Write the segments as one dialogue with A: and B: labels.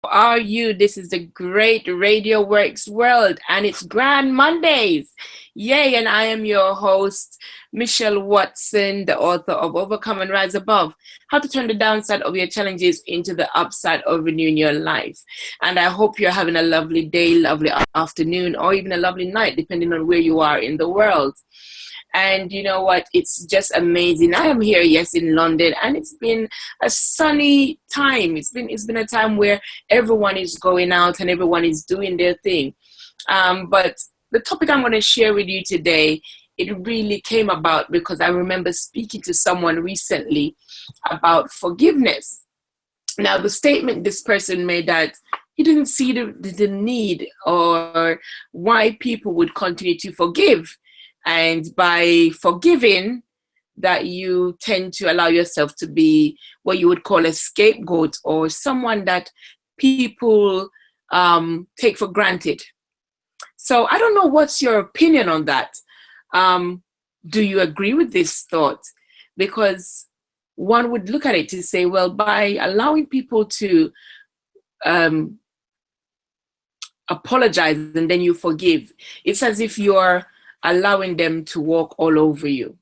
A: are you? This is the great Radio Works world, and it's Grand Mondays. Yay, and I am your host, Michelle Watson, the author of Overcome and Rise Above, How to Turn the Downside of Your Challenges into the Upside of Renewing Your Life. And I hope you're having a lovely day, lovely afternoon, or even a lovely night, depending on where you are in the world. And you know what? It's just amazing. I am here, yes, in London, and it's been a sunny time. It's been a time where everyone is going out and everyone is doing their thing. But the topic I'm going to share with you today, it really came about because I remember speaking to someone recently about forgiveness. Now, the statement this person made that he didn't see the need or why people would continue to forgive. And by forgiving, that you tend to allow yourself to be what you would call a scapegoat or someone that people take for granted. So I don't know what's your opinion on that. Do you agree with this thought? Because one would look at it to say, well, by allowing people to apologize and then you forgive, it's as if you're allowing them to walk all over you.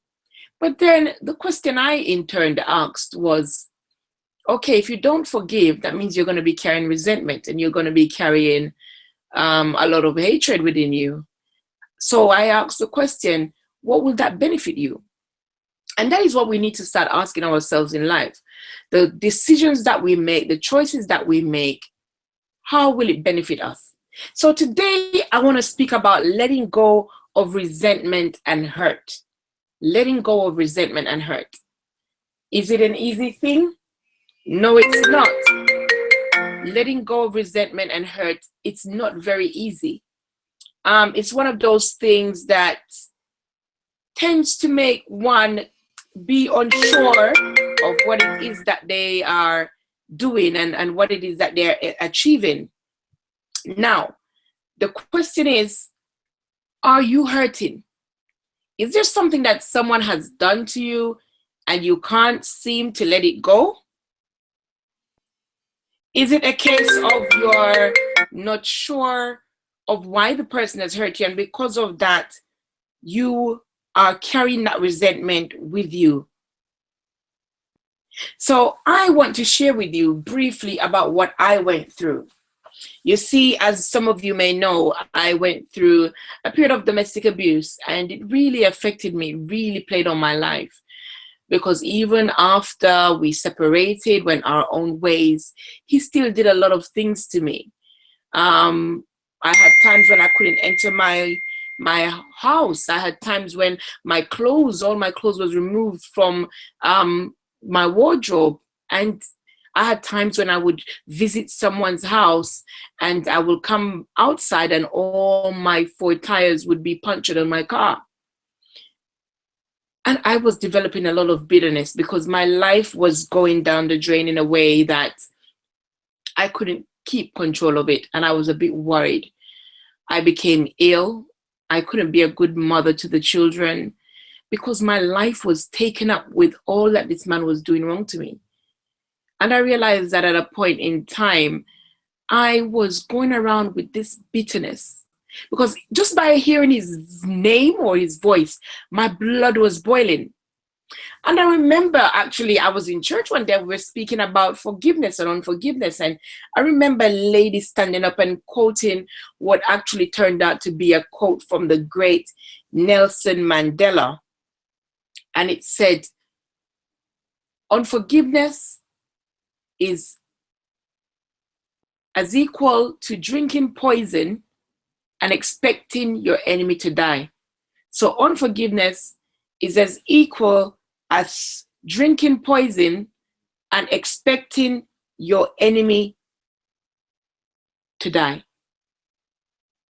A: But then the question I in turn asked was, okay, if you don't forgive, that means you're going to be carrying resentment and you're going to be carrying a lot of hatred within you. So I asked the question, what will that benefit you? And that is what we need to start asking ourselves in life. The decisions that we make, the choices that we make, how will it benefit us? So today I want to speak about letting go of resentment and hurt. Letting go of resentment and hurt. Is it an easy thing? No, it's not. Letting go of resentment and hurt, it's not very easy. It's one of those things that tends to make one be unsure of what it is that they are doing and what it is that they're achieving. Now, the question is, are you hurting? Is there something that someone has done to you and you can't seem to let it go? Is it a case of you're not sure of why the person has hurt you, and because of that, you are carrying that resentment with you? So I want to share with you briefly about what I went through. You see, as some of you may know, I went through a period of domestic abuse, and it really affected me, really played on my life. Because even after we separated, went our own ways, he still did a lot of things to me. I had times when I couldn't enter my house. I had times when all my clothes was removed from my wardrobe. And I had times when I would visit someone's house and I will come outside and all my 4 tires would be punctured on my car. And I was developing a lot of bitterness because my life was going down the drain in a way that I couldn't keep control of it. And I was a bit worried. I became ill. I couldn't be a good mother to the children because my life was taken up with all that this man was doing wrong to me. And I realized that at a point in time, I was going around with this bitterness because just by hearing his name or his voice, my blood was boiling. And I remember actually I was in church one day, we were speaking about forgiveness and unforgiveness. And I remember a lady standing up and quoting what actually turned out to be a quote from the great Nelson Mandela. And it said, unforgiveness is as equal to drinking poison and expecting your enemy to die. So unforgiveness is as equal as drinking poison and expecting your enemy to die.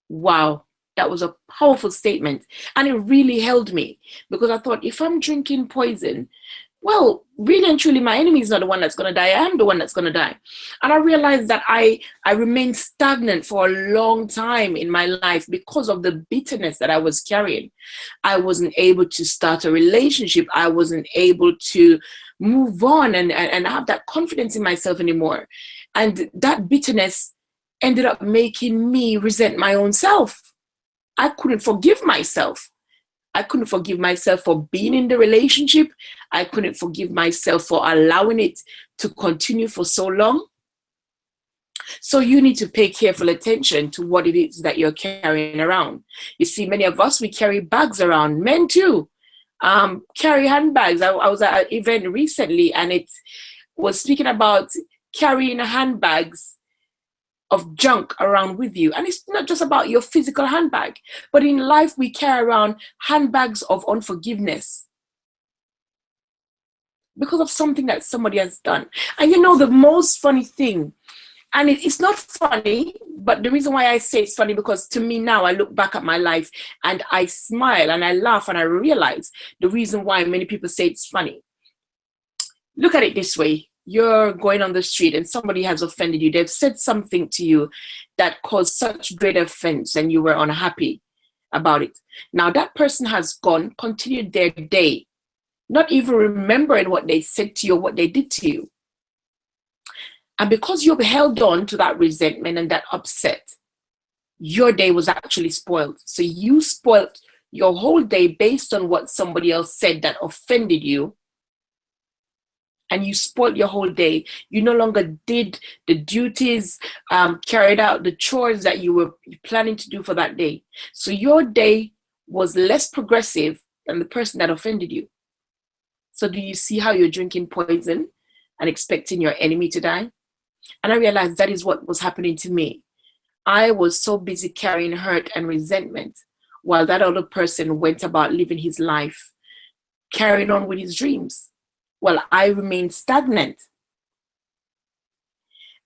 A: Wow, that was a powerful statement. And it really held me because I thought, if I'm drinking poison, well, really and truly, my enemy is not the one that's going to die. I am the one that's going to die. And I realized that I remained stagnant for a long time in my life because of the bitterness that I was carrying. I wasn't able to start a relationship. I wasn't able to move on and have that confidence in myself anymore. And that bitterness ended up making me resent my own self. I couldn't forgive myself. I couldn't forgive myself for being in the relationship. I couldn't forgive myself for allowing it to continue for so long. So you need to pay careful attention to what it is that you're carrying around. You see, many of us, we carry bags around, men too, carry handbags. I was at an event recently and it was speaking about carrying handbags of junk around with you. And it's not just about your physical handbag, but in life we carry around handbags of unforgiveness because of something that somebody has done. And you know, the most funny thing, and it's not funny, but the reason why I say it's funny, because to me now, I look back at my life and I smile and I laugh and I realize the reason why many people say it's funny. Look at it this way. You're going on the street and somebody has offended you. They've said something to you that caused such great offense and you were unhappy about it. Now that person has gone, continued their day, not even remembering what they said to you or what they did to you. And because you've held on to that resentment and that upset, your day was actually spoiled. So you spoiled your whole day based on what somebody else said that offended you. And you spoiled your whole day. You no longer did the duties, carried out the chores that you were planning to do for that day. So your day was less progressive than the person that offended you. So do you see how you're drinking poison and expecting your enemy to die? And I realized that is what was happening to me. I was so busy carrying hurt and resentment while that other person went about living his life, carrying on with his dreams. Well, I remained stagnant.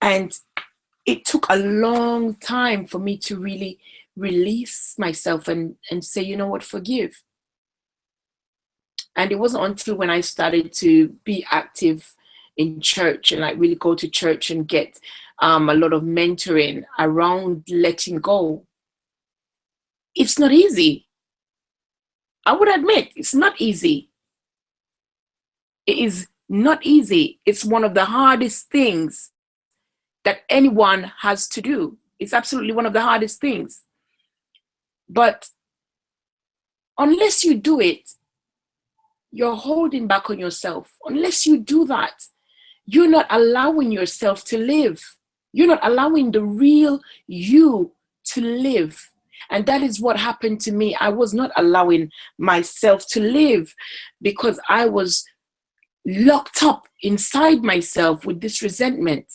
A: And it took a long time for me to really release myself and say, you know what, forgive. And it wasn't until when I started to be active in church and like really go to church and get a lot of mentoring around letting go. It's not easy. I would admit it's not easy. It is not easy. It's one of the hardest things that anyone has to do. It's absolutely one of the hardest things. But unless you do it, you're holding back on yourself. Unless you do that, you're not allowing yourself to live. You're not allowing the real you to live. And that is what happened to me. I was not allowing myself to live because I was locked up inside myself with this resentment.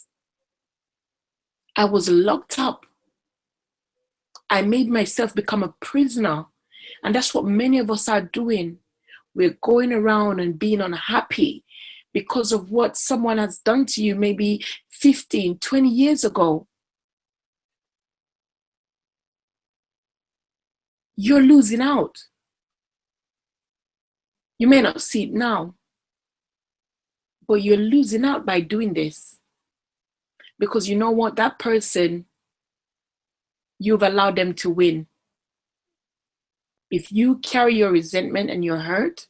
A: I was locked up. I made myself become a prisoner. And that's what many of us are doing. We're going around and being unhappy because of what someone has done to you maybe 15, 20 years ago. You're losing out. You may not see it now, but you're losing out by doing this. Because you know what? That person, you've allowed them to win. If you carry your resentment and your hurt,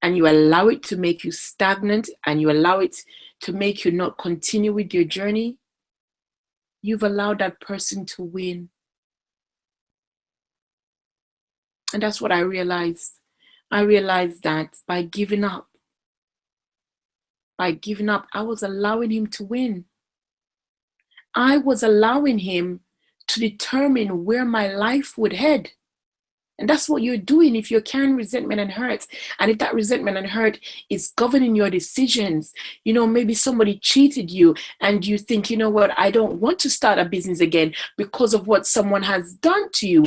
A: and you allow it to make you stagnant, and you allow it to make you not continue with your journey, you've allowed that person to win. And that's what I realized. I realized that by giving up, I was allowing him to win. I was allowing him to determine where my life would head. And that's what you're doing if you're carrying resentment and hurt. And if that resentment and hurt is governing your decisions, you know, maybe somebody cheated you and you think, you know what, I don't want to start a business again because of what someone has done to you.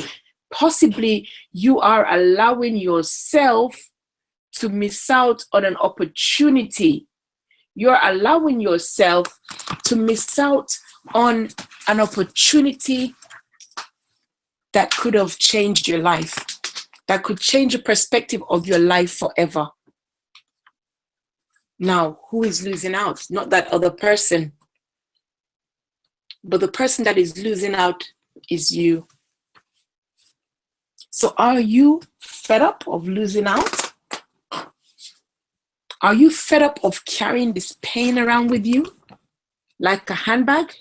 A: Possibly you are allowing yourself to miss out on an opportunity. You're allowing yourself to miss out on an opportunity that could have changed your life, that could change the perspective of your life forever. Now, who is losing out? Not that other person, but the person that is losing out is you. So are you fed up of losing out? Are you fed up of carrying this pain around with you? like a handbag?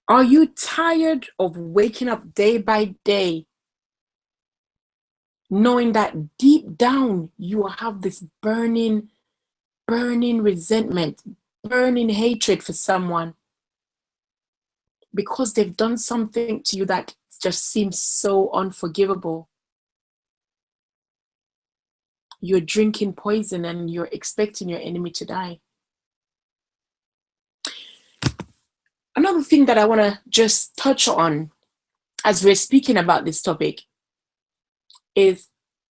A: Are you tired of waking up day by day knowing that deep down you have this burning resentment, burning hatred for someone because they've done something to you that just seems so unforgivable? You're drinking poison and you're expecting your enemy to die. Another thing that I want to just touch on as we're speaking about this topic is,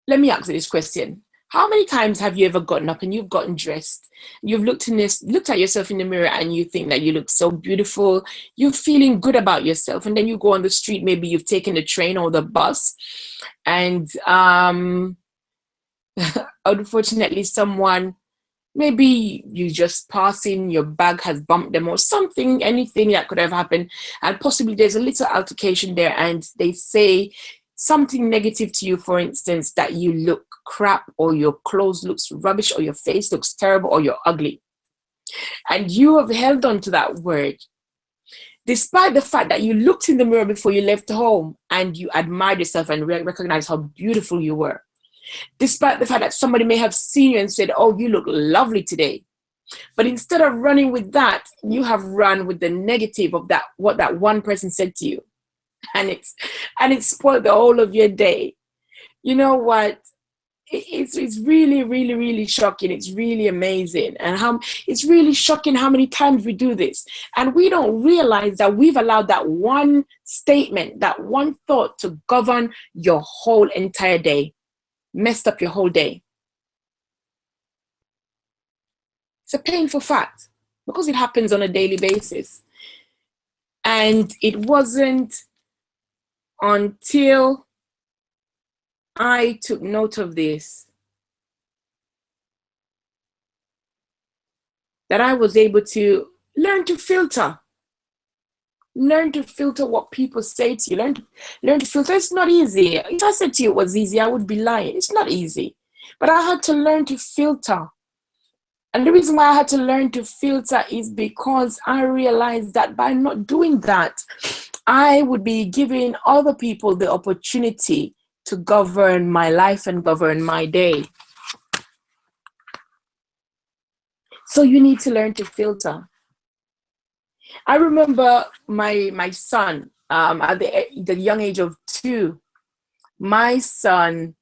A: let me ask you this question. How many times have you ever gotten up and you've gotten dressed, you've looked at yourself in the mirror and you think that you look so beautiful, you're feeling good about yourself, and then you go on the street, maybe you've taken the train or the bus, and unfortunately someone, maybe you just passing, your bag has bumped them or something, anything that could have happened, and possibly there's a little altercation there, and they say something negative to you, for instance, that you look crap, or your clothes looks rubbish, or your face looks terrible, or you're ugly, and you have held on to that word despite the fact that you looked in the mirror before you left home and you admired yourself and recognized how beautiful you were, despite the fact that somebody may have seen you and said, oh, you look lovely today. But instead of running with that, you have run with the negative of that, what that one person said to you. And it's spoiled the whole of your day. You know what? It's really, really, really shocking. It's really amazing. And it's really shocking how many times we do this. And we don't realize that we've allowed that one statement, that one thought to govern your whole entire day. Messed up your whole day. It's a painful fact because it happens on a daily basis. And it wasn't until I took note of this that I was able to learn to filter. Learn to filter what people say to you. Learn to filter. It's not easy. If I said to you it was easy, I would be lying. It's not easy. But I had to learn to filter. And the reason why I had to learn to filter is because I realized that by not doing that, I would be giving other people the opportunity to govern my life and govern my day. So you need to learn to filter. I remember my son, at the young age of 2, my son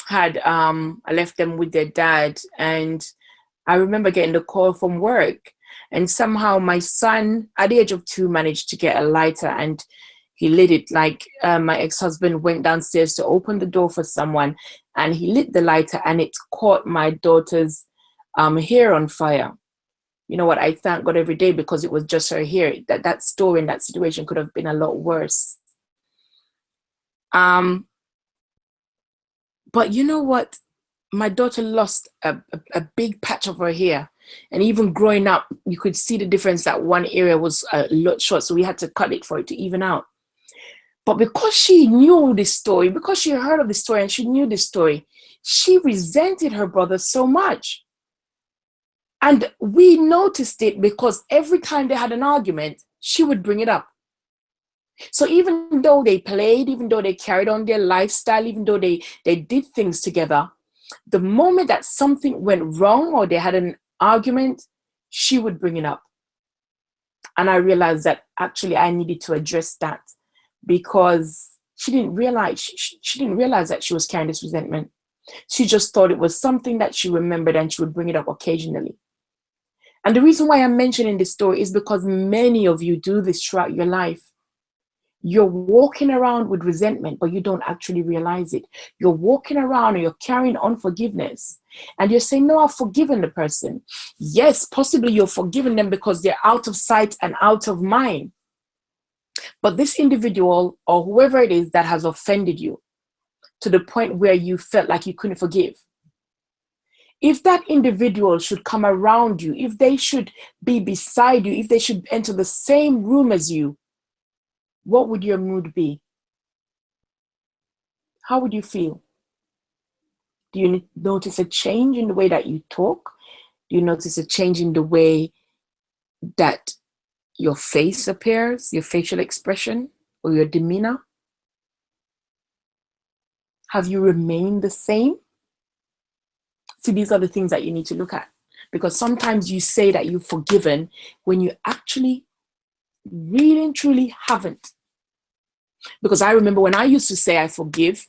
A: had, I left them with their dad, and I remember getting the call from work, and somehow my son at the age of 2 managed to get a lighter and he lit it. Like, my ex-husband went downstairs to open the door for someone and he lit the lighter and it caught my daughter's hair on fire. You know what? I thank God every day because it was just her hair. That story and that situation could have been a lot worse. But you know what? My daughter lost a big patch of her hair. And even growing up, you could see the difference that one area was a lot short. So we had to cut it for it to even out. But because she knew this story, because she heard of the story and she knew this story, she resented her brother so much. And we noticed it because every time they had an argument, she would bring it up. So even though they played, even though they carried on their lifestyle, even though they did things together, the moment that something went wrong or they had an argument, she would bring it up. And I realized that actually I needed to address that because she didn't realize that she was carrying this resentment. She just thought it was something that she remembered and she would bring it up occasionally. And the reason why I'm mentioning this story is because many of you do this throughout your life. You're walking around with resentment, but you don't actually realize it. You're walking around and you're carrying unforgiveness. And you're saying, no, I've forgiven the person. Yes, possibly you're forgiving them because they're out of sight and out of mind. But this individual or whoever it is that has offended you to the point where you felt like you couldn't forgive, if that individual should come around you, if they should be beside you, if they should enter the same room as you, what would your mood be? How would you feel? Do you notice a change in the way that you talk? Do you notice a change in the way that your face appears, your facial expression, or your demeanor? Have you remained the same? See, these are the things that you need to look at. Because sometimes you say that you've forgiven when you actually really and truly haven't. Because I remember when I used to say I forgive,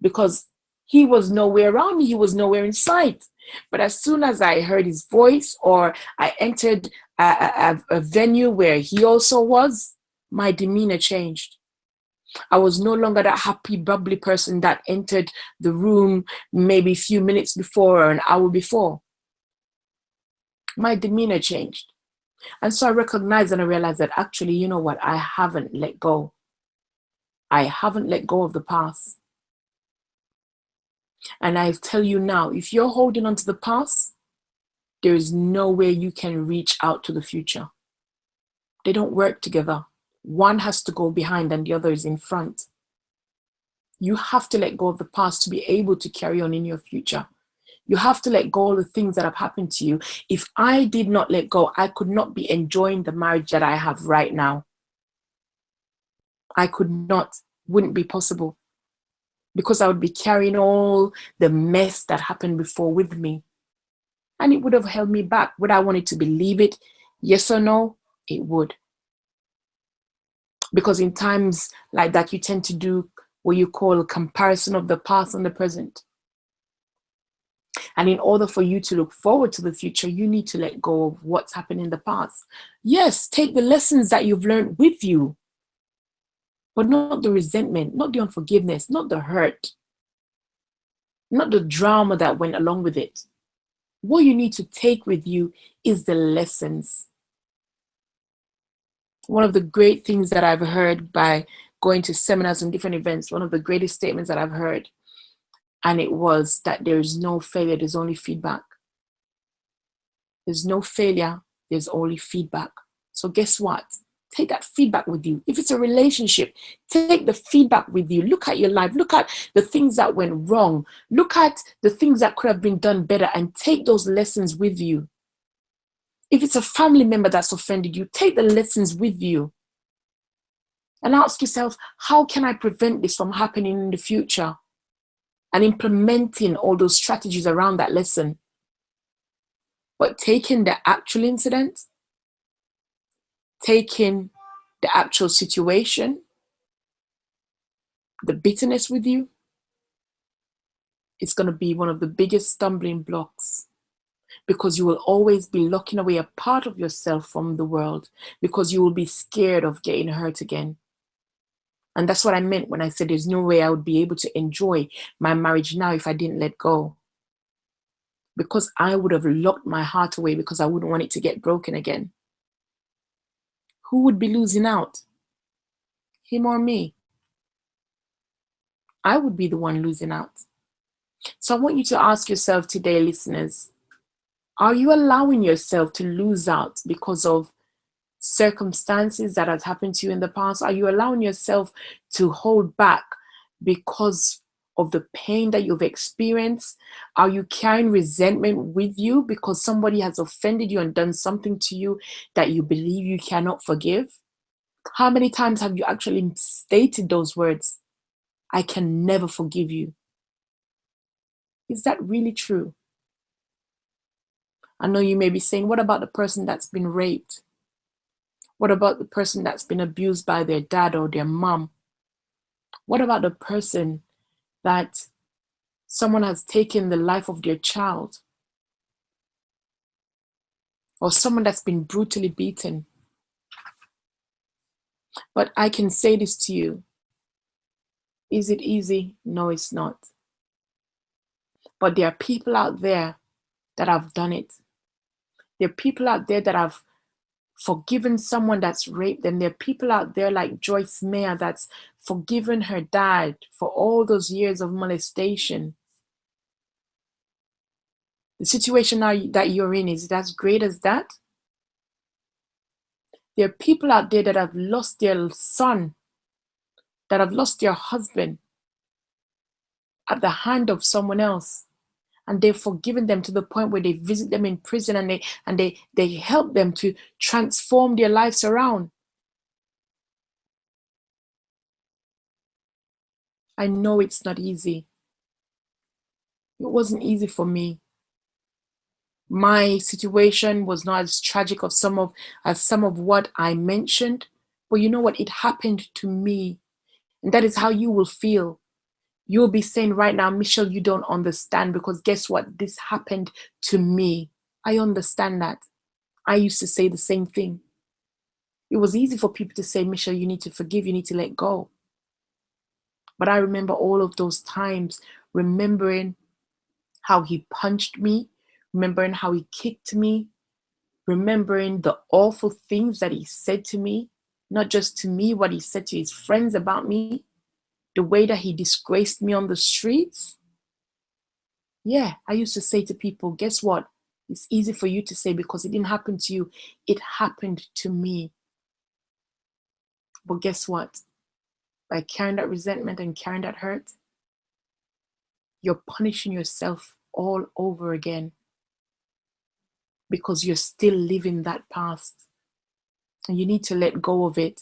A: because he was nowhere around me, he was nowhere in sight. But as soon as I heard his voice, or I entered a venue where he also was, my demeanor changed. I was no longer that happy, bubbly person that entered the room maybe a few minutes before or an hour before. My demeanor changed. And so I recognized and I realized that actually, you know what? I haven't let go. I haven't let go of the past. And I tell you now, if you're holding on to the past, there is no way you can reach out to the future. They don't work together. One has to go behind and the other is in front. You have to let go of the past to be able to carry on in your future. You have to let go of the things that have happened to you. If I did not let go, I could not be enjoying the marriage that I have right now. I could not, wouldn't be possible, because I would be carrying all the mess that happened before with me. And it would have held me back. Would I wanted to believe it? Yes or no? It would. Because in times like that, you tend to do what you call a comparison of the past and the present. And in order for you to look forward to the future, you need to let go of what's happened in the past. Yes, take the lessons that you've learned with you, but not the resentment, not the unforgiveness, not the hurt, not the drama that went along with it. What you need to take with you is the lessons. One of the great things that I've heard by going to seminars and different events, one of the greatest statements that I've heard, and it was that there is no failure, there's only feedback. There's no failure, there's only feedback. So guess what? Take that feedback with you. If it's a relationship, take the feedback with you. Look at your life. Look at the things that went wrong. Look at the things that could have been done better and take those lessons with you. If it's a family member that's offended you, take the lessons with you. And ask yourself, how can I prevent this from happening in the future? And implementing all those strategies around that lesson. But taking the actual incident, taking the actual situation, the bitterness with you, it's going to be one of the biggest stumbling blocks, because you will always be locking away a part of yourself from the world, because you will be scared of getting hurt again. And that's what I meant when I said there's no way I would be able to enjoy my marriage now if I didn't let go. Because I would have locked my heart away because I wouldn't want it to get broken again. Who would be losing out? Him or me? I would be the one losing out. So I want you to ask yourself today, listeners, are you allowing yourself to lose out because of circumstances that has happened to you in the past? Are you allowing yourself to hold back because of the pain that you've experienced? Are you carrying resentment with you because somebody has offended you and done something to you that you believe you cannot forgive? How many times have you actually stated those words? I can never forgive you. Is that really true? I know you may be saying, what about the person that's been raped? What about the person that's been abused by their dad or their mom? What about the person that someone has taken the life of their child? Or someone that's been brutally beaten? But I can say this to you. Is it easy? No, it's not. But there are people out there that have done it. There are people out there that have forgiven someone that's raped them. There are people out there like Joyce Meyer that's forgiven her dad for all those years of molestation. The situation now that you're in, is it as great as that? There are people out there that have lost their son, that have lost their husband at the hand of someone else. and they've forgiven them to the point where they visit them in prison, and they help them to transform their lives around. I know it's not easy. It wasn't easy for me. My situation was not as tragic as some of what I mentioned, but you know what? It happened to me, and that is how you will feel. You'll be saying right now, Michelle, you don't understand, because guess what? This happened to me. I understand that. I used to say the same thing. It was easy for people to say, Michelle, you need to forgive, you need to let go. But I remember all of those times, remembering how he punched me, remembering how he kicked me, remembering the awful things that he said to me, not just to me, what he said to his friends about me, the way that he disgraced me on the streets. Yeah, I used to say to people, guess what? It's easy for you to say because it didn't happen to you. It happened to me. But guess what? By carrying that resentment and carrying that hurt, you're punishing yourself all over again, because you're still living that past. And you need to let go of it.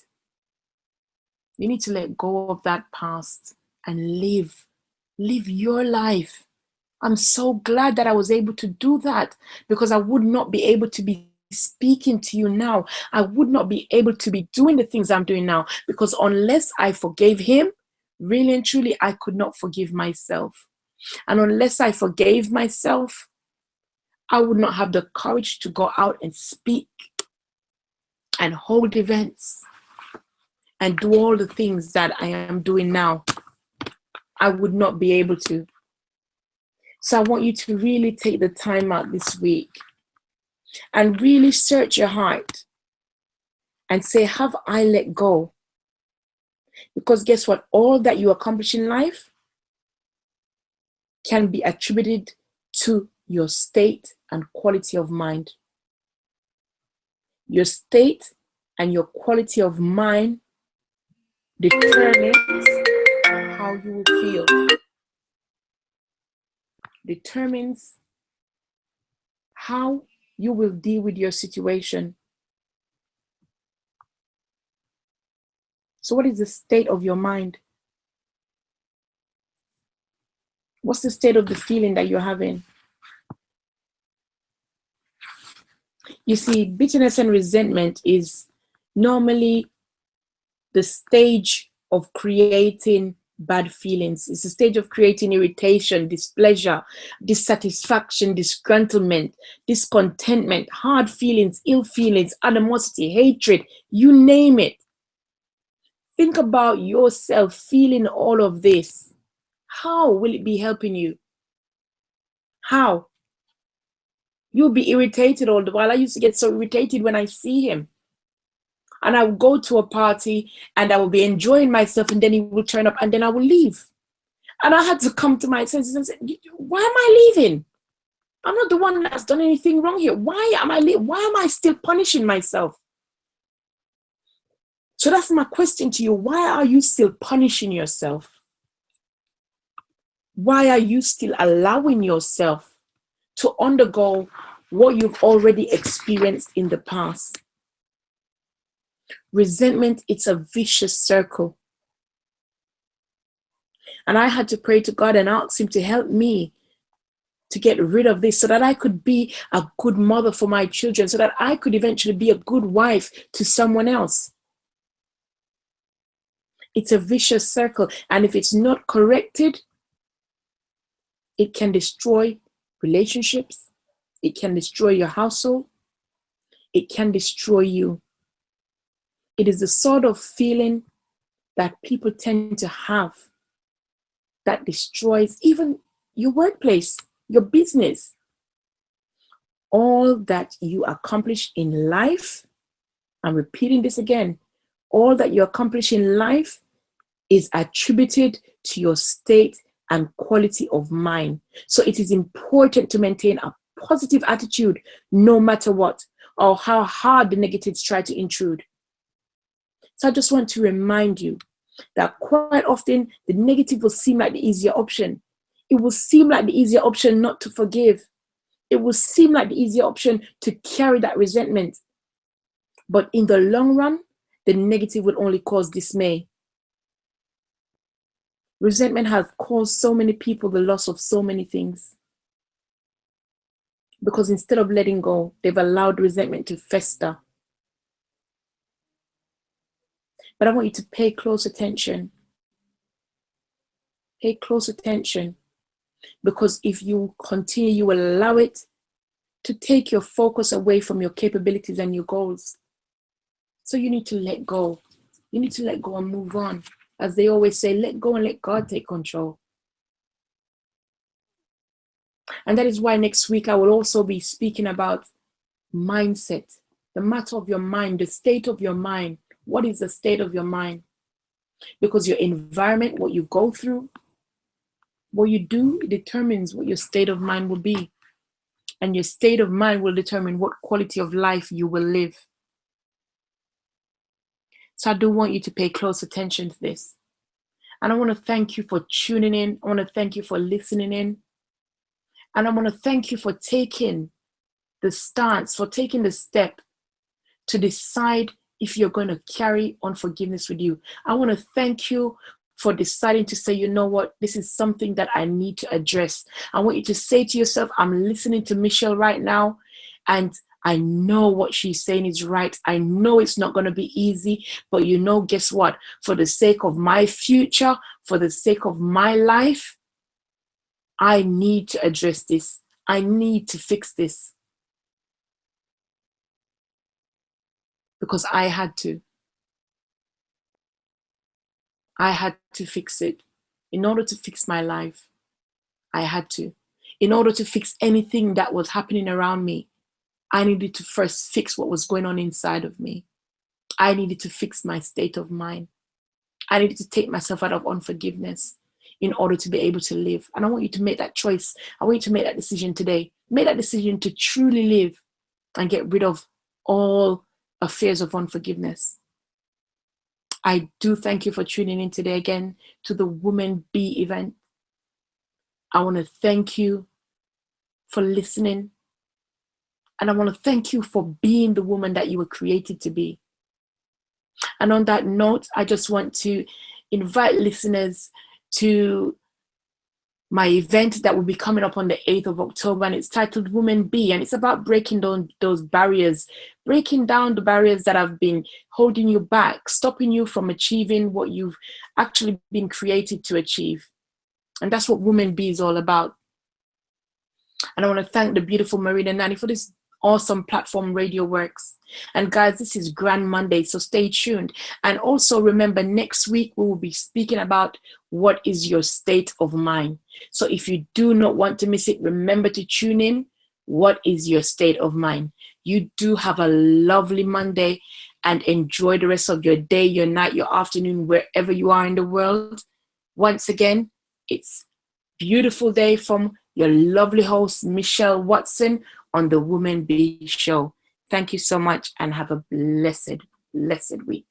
A: You need to let go of that past and live your life. I'm so glad that I was able to do that, because I would not be able to be speaking to you now. I would not be able to be doing the things I'm doing now, because unless I forgave him, really and truly, I could not forgive myself. And unless I forgave myself, I would not have the courage to go out and speak and hold events and do all the things that I am doing now. I would not be able to. So I want you to really take the time out this week and really search your heart and say, have I let go? Because guess what? All that you accomplish in life can be attributed to your state and quality of mind. Your state and your quality of mind determines how you will feel, determines how you will deal with your situation. So what is the state of your mind? What's the state of the feeling that you're having? You see, bitterness and resentment is normally the stage of creating bad feelings. It's a stage of creating irritation, displeasure, dissatisfaction, disgruntlement, discontentment, hard feelings, ill feelings, animosity, hatred, you name it. Think about yourself feeling all of this. How will it be helping you? How? You'll be irritated all the while. I used to get so irritated when I see him. And I would go to a party and I will be enjoying myself, and then he will turn up and then I will leave. And I had to come to my senses and say, why am I leaving? I'm not the one that's done anything wrong here. Why am I still punishing myself? So that's my question to you. Why are you still punishing yourself? Why are you still allowing yourself to undergo what you've already experienced in the past? Resentment, it's a vicious circle. And I had to pray to God and ask him to help me to get rid of this, so that I could be a good mother for my children, so that I could eventually be a good wife to someone else. It's a vicious circle. And if it's not corrected, it can destroy relationships. It can destroy your household. It can destroy you. It is the sort of feeling that people tend to have that destroys even your workplace, your business. All that you accomplish in life, I'm repeating this again, all that you accomplish in life is attributed to your state and quality of mind. So it is important to maintain a positive attitude no matter what, or how hard the negatives try to intrude. So I just want to remind you that quite often the negative will seem like the easier option. It will seem like the easier option not to forgive. It will seem like the easier option to carry that resentment. But in the long run, the negative will only cause dismay. Resentment has caused so many people the loss of so many things. Because instead of letting go, they've allowed resentment to fester. But I want you to pay close attention. Pay close attention. Because if you continue, you will allow it to take your focus away from your capabilities and your goals. So you need to let go. You need to let go and move on. As they always say, let go and let God take control. And that is why next week I will also be speaking about mindset, the matter of your mind, the state of your mind. What is the state of your mind? Because your environment, what you go through, what you do, determines what your state of mind will be. And your state of mind will determine what quality of life you will live. So I do want you to pay close attention to this. And I want to thank you for tuning in. I want to thank you for listening in. And I want to thank you for taking the stance, for taking the step to decide if you're going to carry unforgiveness with you. I want to thank you for deciding to say, you know what, this is something that I need to address. I want you to say to yourself, I'm listening to Michelle right now, and I know what she's saying is right. I know it's not going to be easy, but you know, guess what? For the sake of my future, for the sake of my life, I need to address this. I need to fix this. Because I had to. I had to fix it. In order to fix my life, I had to. In order to fix anything that was happening around me, I needed to first fix what was going on inside of me. I needed to fix my state of mind. I needed to take myself out of unforgiveness in order to be able to live. And I want you to make that choice. I want you to make that decision today. Make that decision to truly live and get rid of all affairs of unforgiveness. I do thank you for tuning in today again to the Woman Be event. I want to thank you for listening. And I want to thank you for being the woman that you were created to be. And on that note, I just want to invite listeners to my event that will be coming up on the 8th of October, and it's titled Woman Be, and it's about breaking down those barriers, breaking down the barriers that have been holding you back, stopping you from achieving what you've actually been created to achieve. And that's what Woman Be is all about. And I want to thank the beautiful Marina Nani for this awesome platform, Radio Works. And guys, this is Grand Monday, so stay tuned. And also remember, next week we will be speaking about what is your state of mind. So if you do not want to miss it, remember to tune in. What is your state of mind? You do have a lovely Monday and enjoy the rest of your day, your night, your afternoon, wherever you are in the world. Once again, it's beautiful day from your lovely host, Michelle Watson, on the Woman Be Show. Thank you so much and have a blessed, blessed week.